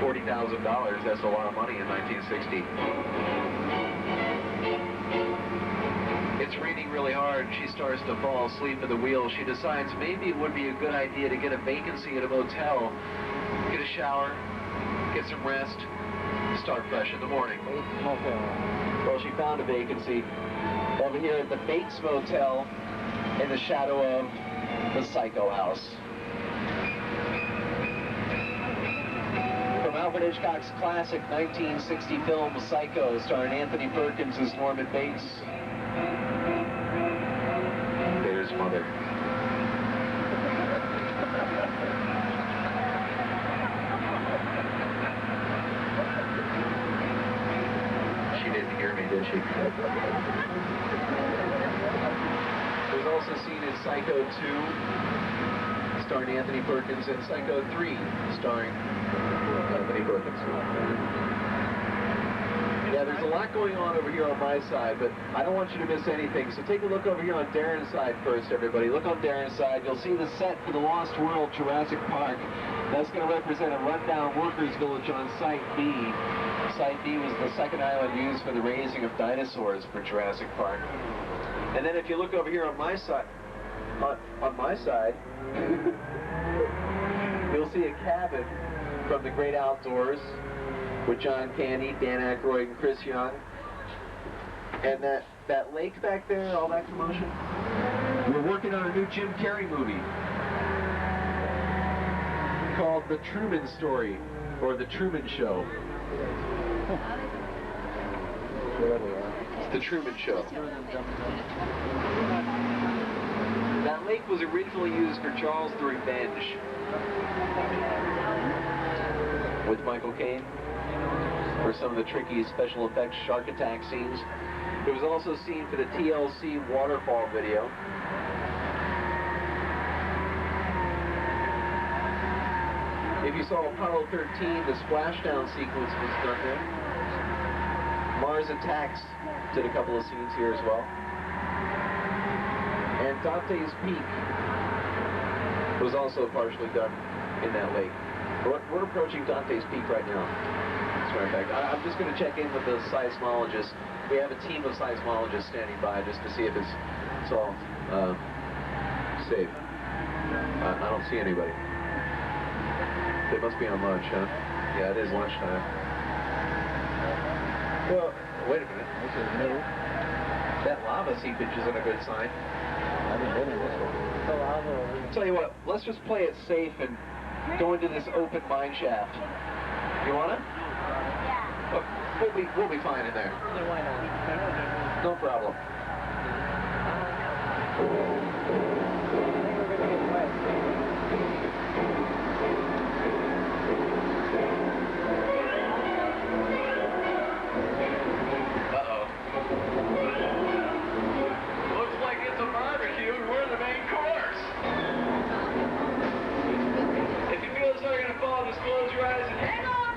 Speaker 8: $40,000, that's a lot of money in 1960. It's raining really hard, and she starts to fall asleep at the wheel. She decides maybe it would be a good idea to get a vacancy at a motel, get a shower, get some rest, start fresh in the morning. Well, she found a vacancy over here at the Bates Motel in the shadow of the Psycho House. From Alfred Hitchcock's classic 1960 film Psycho, starring Anthony Perkins as Norman Bates. There's Mother. She didn't hear me, did she? It was also seen in Psycho 2, starring Anthony Perkins, and Psycho 3, starring Anthony Perkins. Yeah, there's a lot going on over here on my side, but I don't want you to miss anything. So take a look over here on Darren's side first, everybody. Look on Darren's side. You'll see the set for the Lost World Jurassic Park. That's going to represent a rundown workers' village on Site B. Site B was the second island used for the raising of dinosaurs for Jurassic Park. And then if you look over here on my side, you'll see a cabin from The Great Outdoors with John Candy, Dan Aykroyd, and Chris Young. And that lake back there, all that commotion, we're working on a new Jim Carrey movie called The Truman Story, or The Truman Show. It's The Truman Show. That lake was originally used for Charles the Revenge with Michael Caine for some of the tricky special effects shark attack scenes. It was also seen for the TLC waterfall video. If you saw Apollo 13, the splashdown sequence was done there. Mars Attacks did a couple of scenes here as well. And Dante's Peak was also partially done in that lake. We're approaching Dante's Peak right now. As a matter of fact, I'm just going to check in with the seismologists. We have a team of seismologists standing by just to see if it's all safe. I don't see anybody. They must be on lunch, huh? Yeah, it is lunchtime. Well, wait a minute. That lava seepage isn't a good sign. Tell you what, let's just play it safe and go into this open mine shaft. You wanna? Yeah. Oh, we'll be fine in there. Yeah, why not? No problem.
Speaker 6: Close your eyes and hang on!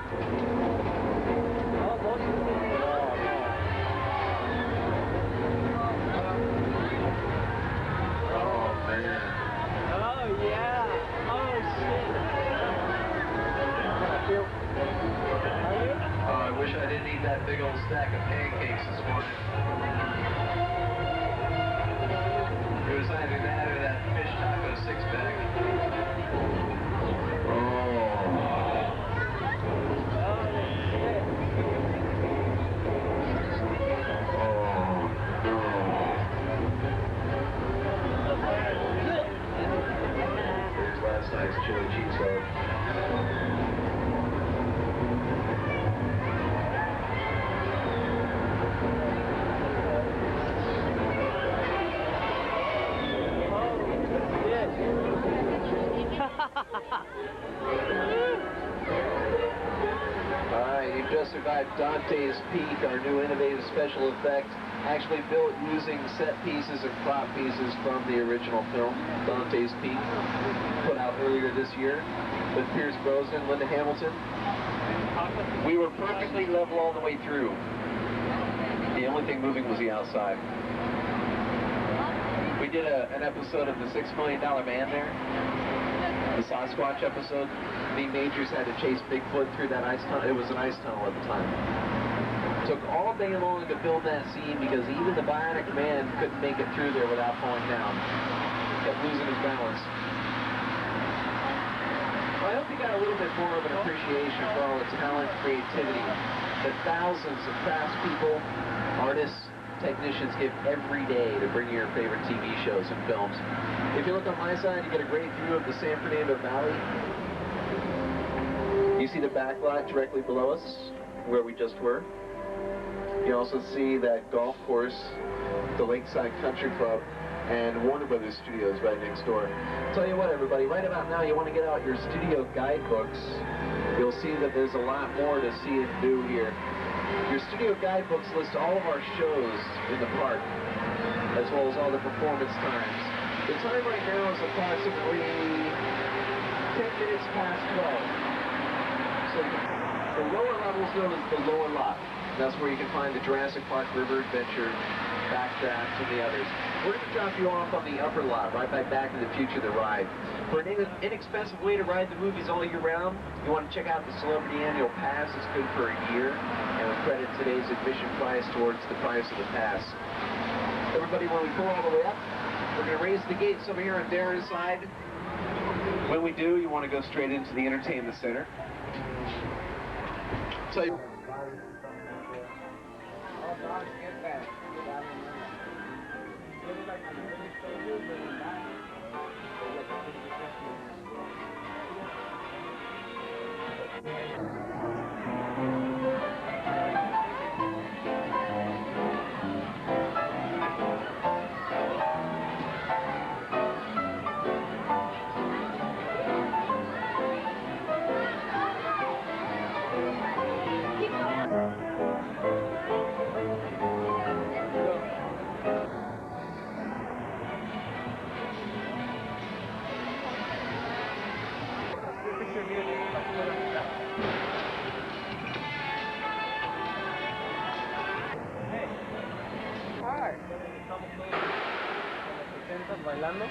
Speaker 10: Oh, man.
Speaker 1: Oh, yeah. Oh, shit.
Speaker 10: Oh, I wish I didn't eat that big old stack of pancakes this morning. It was either that or that fish taco six-pack. Nice chili cheese sauce.
Speaker 8: about Dante's Peak, our new innovative special effect, actually built using set pieces and prop pieces from the original film, Dante's Peak, put out earlier this year with Pierce Brosnan, Linda Hamilton. We were perfectly level all the way through. The only thing moving was the outside. We did an episode of the $6 Million Man there, the Sasquatch episode. Me Majors had to chase Bigfoot through that ice tunnel. It was an ice tunnel at the time. Took all day long to build that scene because even the Bionic Man couldn't make it through there without falling down. Kept losing his balance. Well, I hope you got a little bit more of an appreciation for all the talent, creativity that thousands of craftspeople, artists, technicians give every day to bring you your favorite TV shows and films. If you look on my side, you get a great view of the San Fernando Valley. You see the backlot directly below us, where we just were. You also see that golf course, the Lakeside Country Club, and Warner Brothers Studios right next door. Tell you what, everybody, right about now, you want to get out your studio guidebooks. You'll see that there's a lot more to see and do here. Your studio guidebooks list all of our shows in the park, as well as all the performance times. The time right now is approximately 10 minutes past 12. So the lower level is known as the lower lot. That's where you can find the Jurassic Park River Adventure, Backdraft, and the others. We're going to drop you off on the upper lot, right by Back to the Future, the ride. For an inexpensive way to ride the movies all year round, you want to check out the Celebrity Annual Pass. It's good for a year, and we credit today's admission price towards the price of the pass. Everybody, when we pull all the way up, we're going to raise the gates over here on Darren's side. When we do, you want to go straight into the entertainment center. So you
Speaker 12: bailando.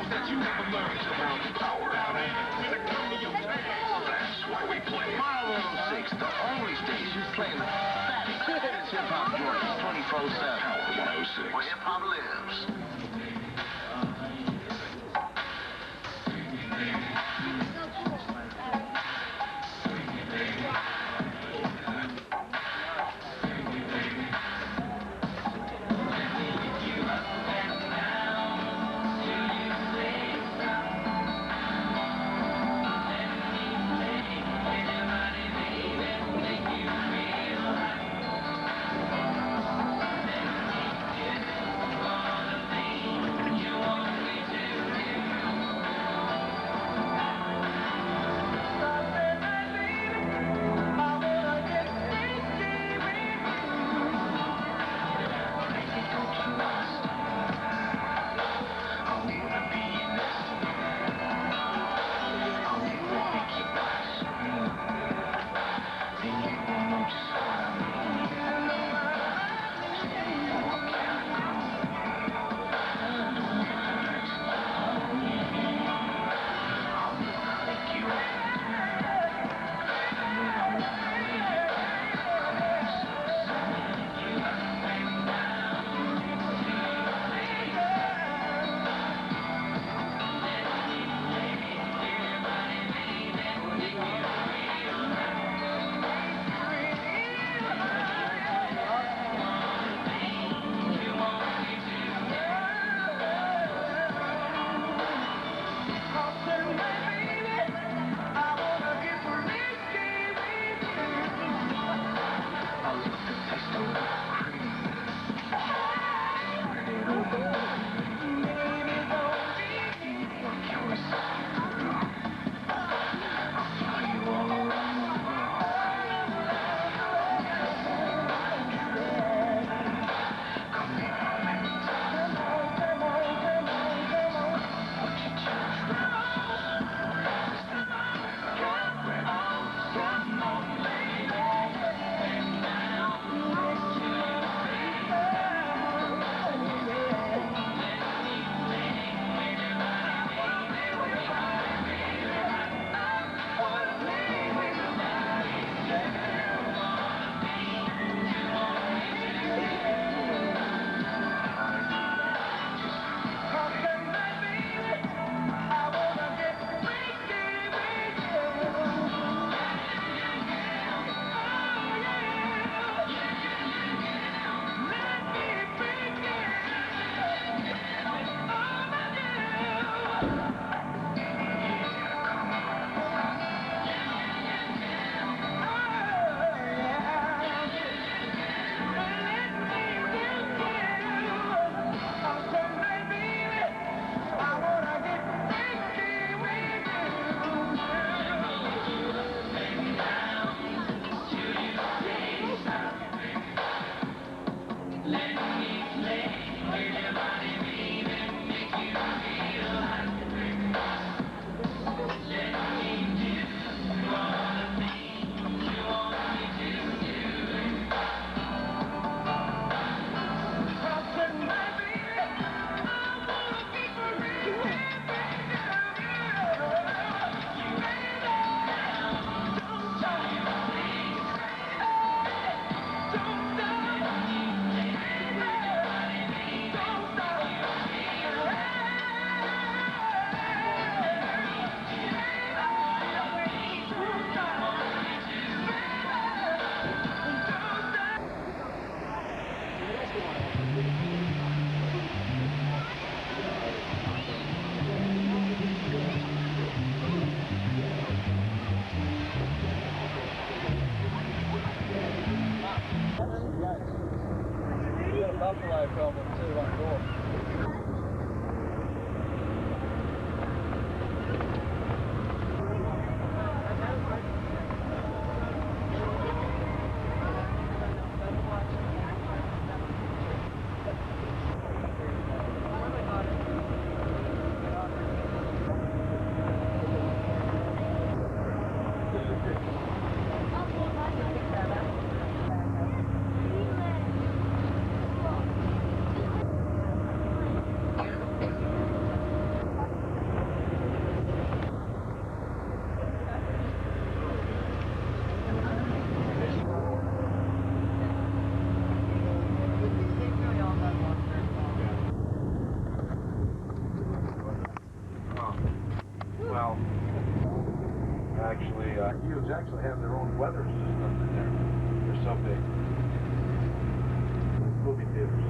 Speaker 5: moves that you never learned about the power outage. That's why we play My 106, the only station playing the fattest hip-hop joints 24/7. 106. Where hip-hop lives.
Speaker 12: Buffalo problem too up north.
Speaker 13: have their own weather system in there. They're so big. Movie theaters.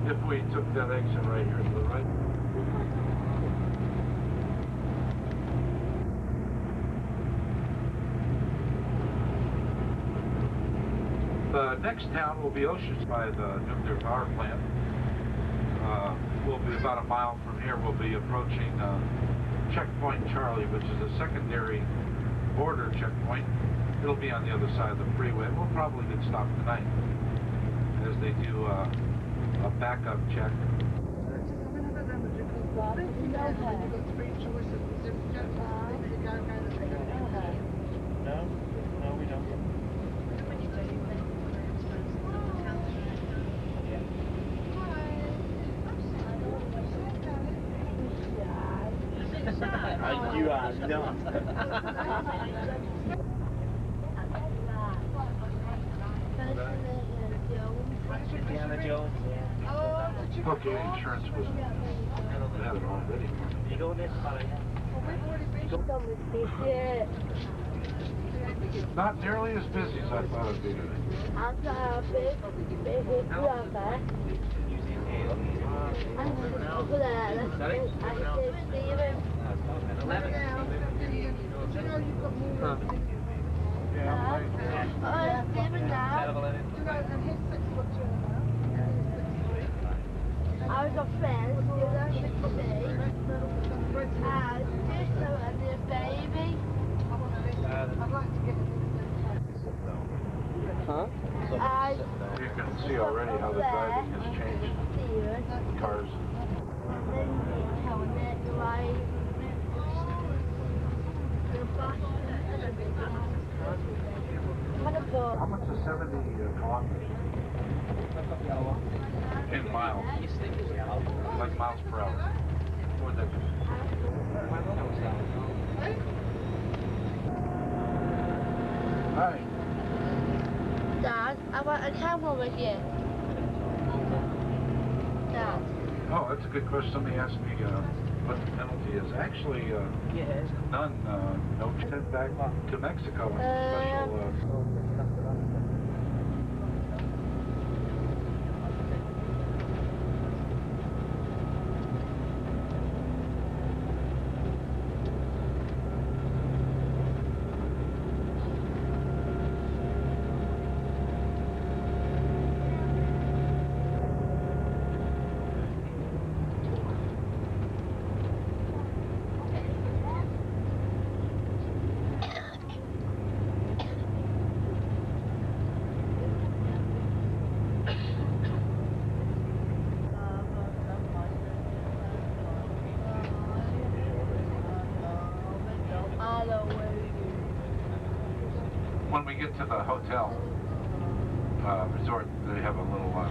Speaker 13: If we took that exit right here to the right. The next town will be Oceans by the nuclear power plant. We'll be about a mile from here. We'll be approaching Checkpoint Charlie, which is a secondary border checkpoint. It'll be on the other side of the freeway. We'll probably get stopped tonight as they do a backup check.
Speaker 12: No, we don't. You are not. Indiana Jones.
Speaker 13: Okay, insurance was had it already.
Speaker 12: You go this way.
Speaker 13: Not nearly as busy as I thought it'd be today.
Speaker 9: I was a friend, and just a baby. I'd like to get
Speaker 12: Huh?
Speaker 13: You can see already how the driving has changed. Cars. How much is 70 kilometers? In miles. Like miles per hour. What would that be? Hi.
Speaker 9: Dad, I want a camera again. Dad.
Speaker 13: Oh, that's a good question. Somebody asked me what the penalty is. Actually, none. No, sent back to Mexico on special. When we get to the hotel resort, they have a little, a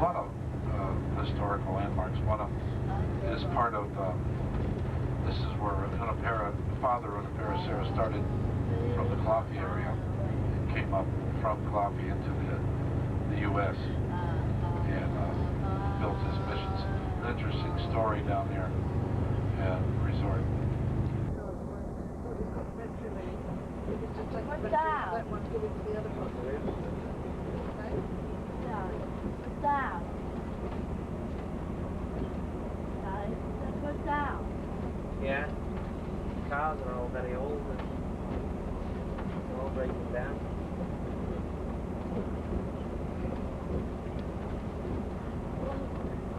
Speaker 13: lot of historical landmarks. One of them is part of, this is where Father Unipera Serra started from the coffee area, came up from coffee into the U.S. and built his missions. An interesting story down there and resort.
Speaker 9: What's down? Down. What's down?
Speaker 12: Yeah. Cars are all very old and they're all breaking down.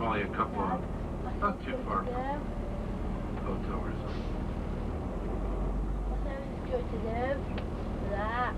Speaker 13: Only a couple of, not too far from hotel resort.
Speaker 9: Go to them. That.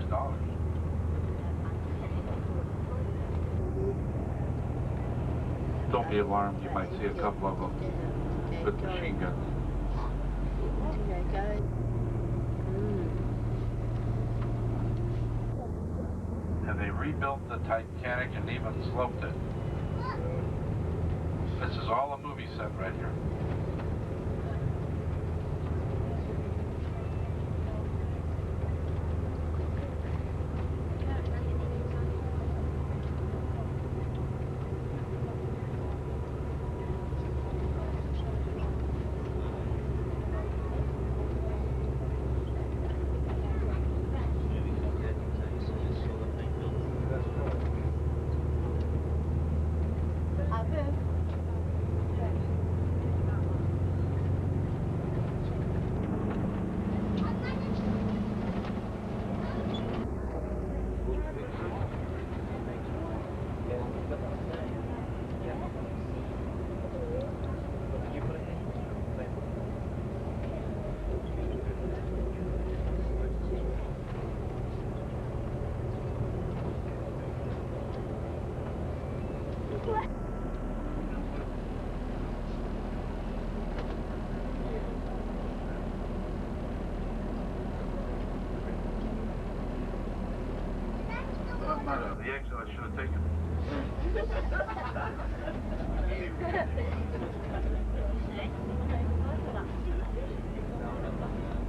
Speaker 13: $6. Don't be alarmed, you might see a couple of them with machine guns. And they rebuilt the Titanic and even sloped it. This is all a movie set right here. The exit I should have taken.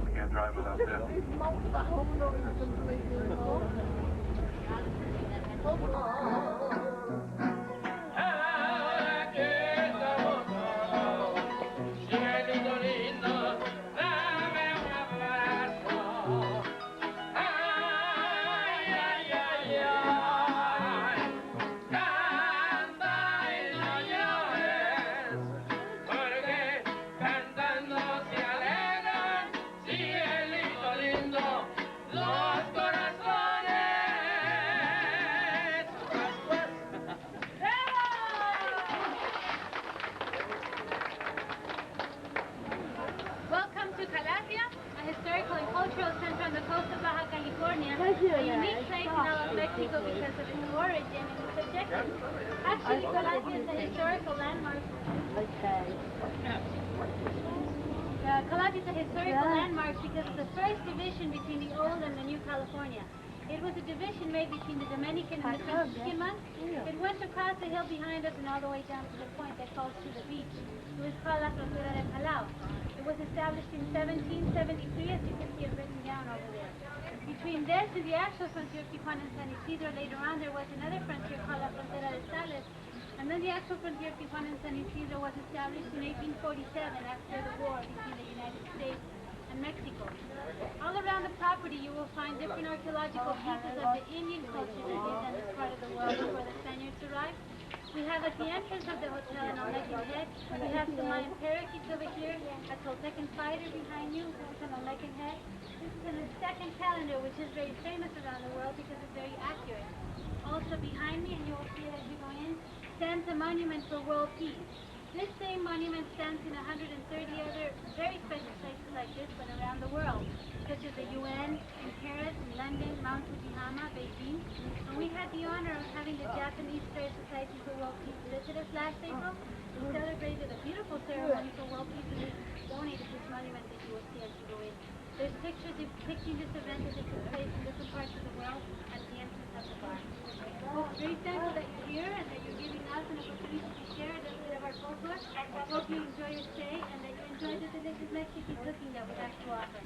Speaker 13: I can't drive without that.
Speaker 14: Mexico because of its origin and its objective. Actually, Colombia is a historical landmark. Okay. Colombia is a historical landmark because of the first division between the old and the new California. It was a division made between the Dominican and the Franciscan monks. It went across the hill behind us and all the way down to the point that calls to the beach. It was called La Frontera de Palau. It was established in 1773, as you can see it written down over there. Between this and the actual frontier of Tijuana and San Isidro, later on there was another frontier called La Frontera de Sales, and then the actual frontier of Tijuana and San Isidro was established in 1847 after the war between the United States and Mexico. All around the property you will find different archaeological pieces of the Indian culture that lived on this part of the world before the Spaniards arrived. We have at the entrance of the hotel an Olmecan head. We have some Mayan parakeets over here, a Toltecan fighter behind you, who's an Olmecan head. This is in the second calendar, which is very famous around the world because it's very accurate. Also behind me, and you will see it as you go in, stands a monument for world peace. This same monument stands in 130 other very special places like this one around the world, such as the UN, in Paris, in London, Mount Fujiyama, Beijing. And we had the honor of having the Japanese Fair Society for World Peace visit us last April. We celebrated a beautiful ceremony for world peace and we donated this monument that you will see as you go in. There's pictures depicting this event as it took place in different parts of the world at the entrance of the bar. We're very thankful that you're here and that you're giving us an opportunity to share a little bit of our culture. I hope you enjoy your stay and that you enjoy the delicious Mexican cooking that we have to offer.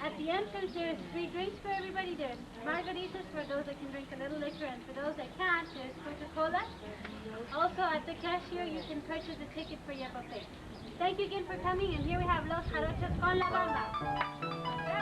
Speaker 14: At the entrance there's free drinks for everybody. There's margaritas for those that can drink a little liquor, and for those that can't, there's Coca-Cola. Also at the cashier you can purchase a ticket for your buffet. Thank you again for coming, and here we have Los Jarochos con la banda.